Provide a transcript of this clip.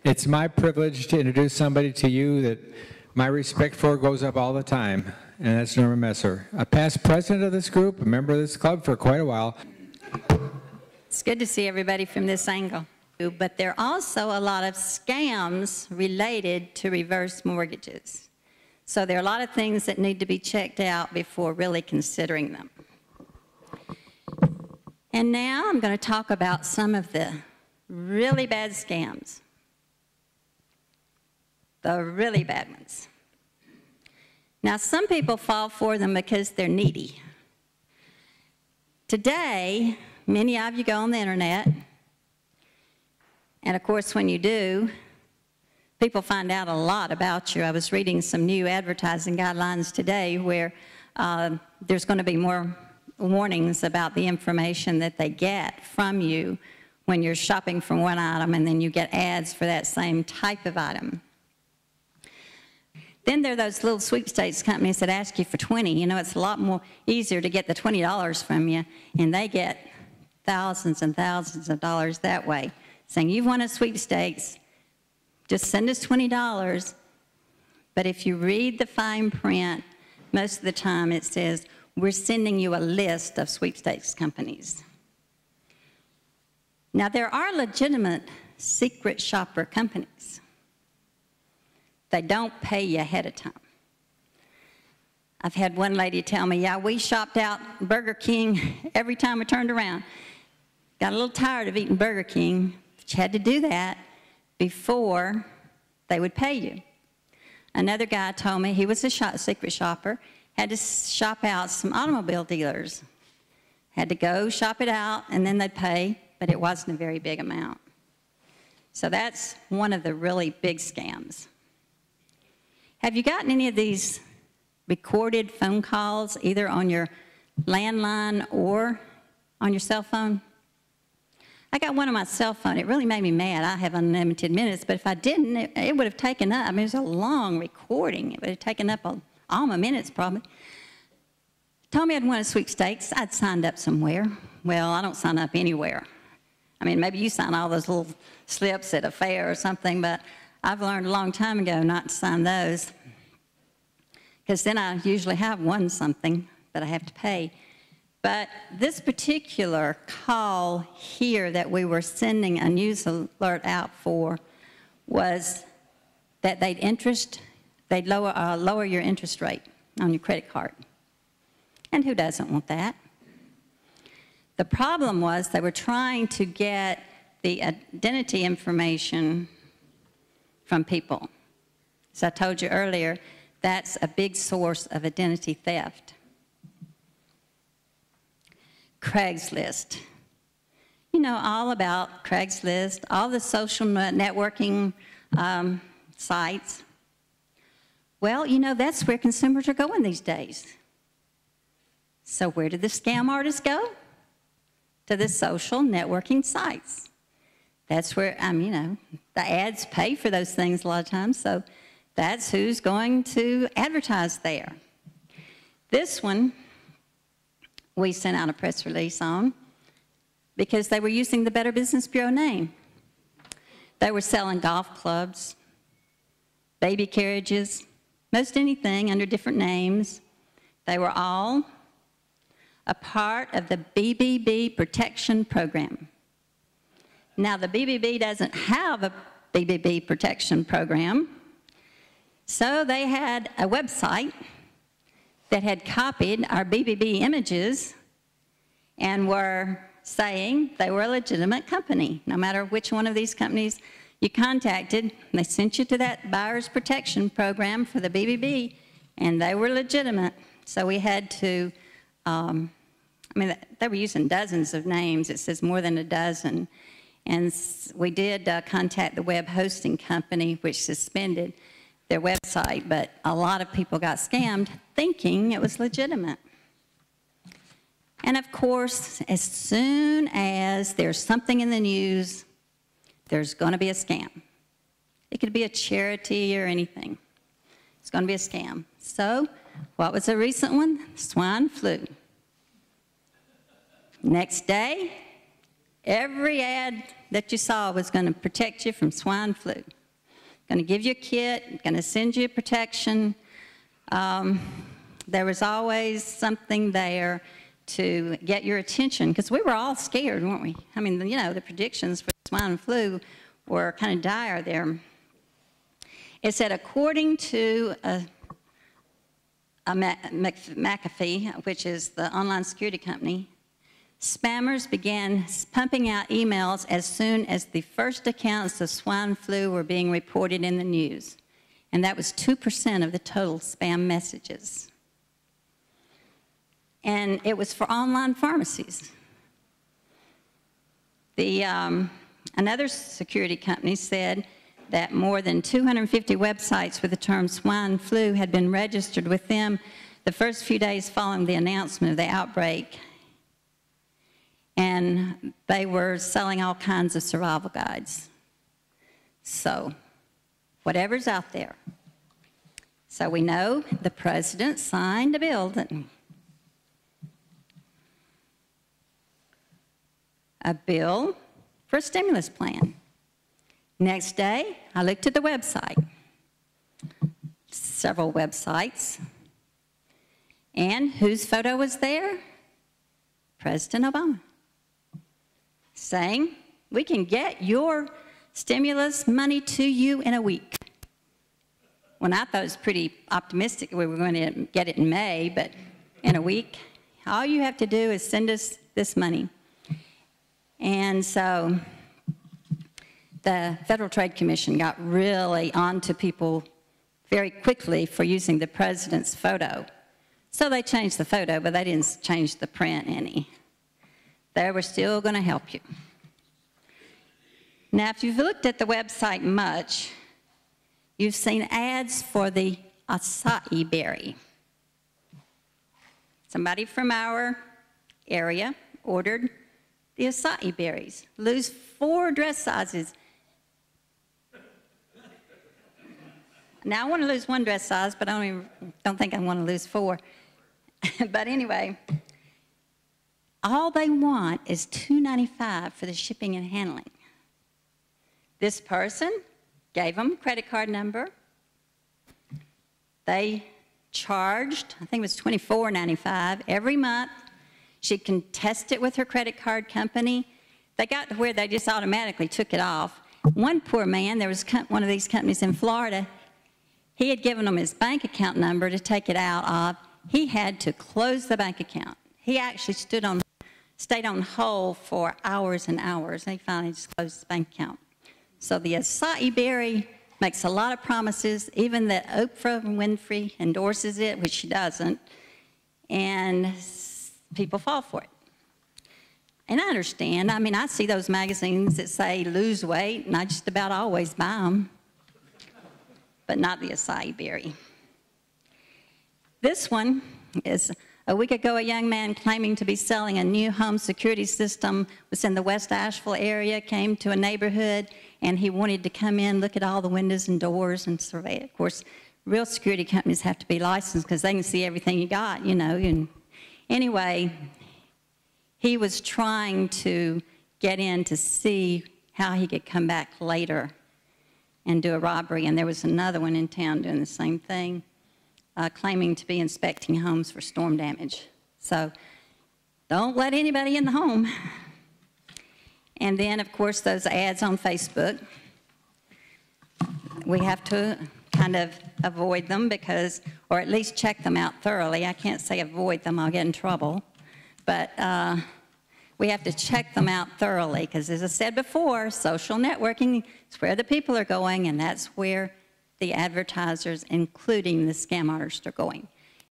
It's my privilege to introduce somebody to you that my respect for goes up all the time, and that's Norma Messer, a past president of this group, a member of this club for quite a while. It's good to see everybody from this angle. But there are also a lot of scams related to reverse mortgages. So there are a lot of things that need to be checked out before really considering them. And now I'm going to talk about some of the really bad scams. The really bad ones. Now, some people fall for them because they're needy. Today, many of you go on the internet, and of course, when you do, people find out a lot about you. I was reading some new advertising guidelines today where there's going to be more warnings about the information that they get from you when you're shopping for one item and then you get ads for that same type of item. Then there are those little sweepstakes companies that ask you for 20. You know, it's a lot more easier to get the $20 from you, and they get thousands and thousands of dollars that way, saying, you've won a sweepstakes, just send us $20. But if you read the fine print, most of the time it says, we're sending you a list of sweepstakes companies. Now, there are legitimate secret shopper companies. They don't pay you ahead of time. I've had one lady tell me, yeah, we shopped out Burger King every time we turned around. Got a little tired of eating Burger King, but you had to do that before they would pay you. Another guy told me he was a secret shopper, had to shop out some automobile dealers. Had to go shop it out, and then they'd pay, but it wasn't a very big amount. So that's one of the really big scams. Have you gotten any of these recorded phone calls, either on your landline or on your cell phone? I got one on my cell phone. It really made me mad. I have unlimited minutes, but if I didn't, it would have taken up. I mean, it was a long recording. It would have taken up all my minutes, probably. Told me I'd won a sweepstakes. I'd signed up somewhere. Well, I don't sign up anywhere. I mean, maybe you sign all those little slips at a fair or something, but I've learned a long time ago not to sign those, because then I usually have won something that I have to pay. But this particular call here that we were sending a news alert out for was that they'd lower your interest rate on your credit card. And who doesn't want that? The problem was they were trying to get the identity information from people. As I told you earlier, that's a big source of identity theft. Craigslist. You know all about Craigslist, all the social networking sites. Well, you know, that's where consumers are going these days. So where did the scam artists go? To the social networking sites. That's where, you know, the ads pay for those things a lot of times, so that's who's going to advertise there. This one, we sent out a press release on because they were using the Better Business Bureau name. They were selling golf clubs, baby carriages, most anything under different names. They were all a part of the BBB protection program. Now, the BBB doesn't have a BBB protection program, so they had a website that had copied our BBB images and were saying they were a legitimate company. No matter which one of these companies you contacted, they sent you to that buyer's protection program for the BBB, and they were legitimate. So we had to, I mean, they were using dozens of names. It says more than a dozen. And we did contact the web hosting company, which suspended their website, but a lot of people got scammed thinking it was legitimate. And of course, as soon as there's something in the news, there's going to be a scam. It could be a charity or anything. It's going to be a scam. So, what was a recent one? Swine flu. Next day, every ad that you saw was going to protect you from swine flu. going to give you a kit, going to send you protection. There was always something there to get your attention, because we were all scared, weren't we? I mean, you know, the predictions for swine flu were kind of dire there. It said, according to McAfee, which is the online security company, spammers began pumping out emails as soon as the first accounts of swine flu were being reported in the news. And that was 2% of the total spam messages. And it was for online pharmacies. Another security company said that more than 250 websites with the term swine flu had been registered with them the first few days following the announcement of the outbreak. And they were selling all kinds of survival guides. So, whatever's out there. So we know the president signed a bill that for a stimulus plan. Next day, I looked at the website, several websites, and whose photo was there? President Obama, saying, we can get your stimulus money to you in a week. When I thought it was pretty optimistic we were going to get it in May, but in a week, all you have to do is send us this money. And so the Federal Trade Commission got really onto people very quickly for using the president's photo. So they changed the photo, but they didn't change the print any. They were still going to help you. Now, if you've looked at the website much, you've seen ads for the acai berry. Somebody from our area ordered the acai berries. Lose 4 dress sizes. Now, I want to lose 1 dress size, but I don't think I want to lose 4. But anyway, all they want is $2.95 for the shipping and handling. This person gave them a credit card number. They charged, I think it was $24.95 every month. She can test it with her credit card company. They got to where they just automatically took it off. One poor man, there was one of these companies in Florida, he had given them his bank account number to take it out of. He had to close the bank account. He actually stayed on hold for hours and hours, and he finally just closed his bank account. So the acai berry makes a lot of promises, even that Oprah Winfrey endorses it, which she doesn't, and people fall for it. And I understand. I mean, I see those magazines that say lose weight, and I just about always buy them, but not the acai berry. This one is, a week ago, a young man claiming to be selling a new home security system was in the West Asheville area, came to a neighborhood, and he wanted to come in, look at all the windows and doors and survey it. Of course, real security companies have to be licensed because they can see everything you got, you know. And anyway, he was trying to get in to see how he could come back later and do a robbery. And there was another one in town doing the same thing, claiming to be inspecting homes for storm damage. So don't let anybody in the home. And then, of course, those ads on Facebook, we have to kind of avoid them because, or at least check them out thoroughly. I can't say avoid them, I'll get in trouble. But we have to check them out thoroughly because, as I said before, social networking is where the people are going, and that's where the advertisers, including the scam artists, are going.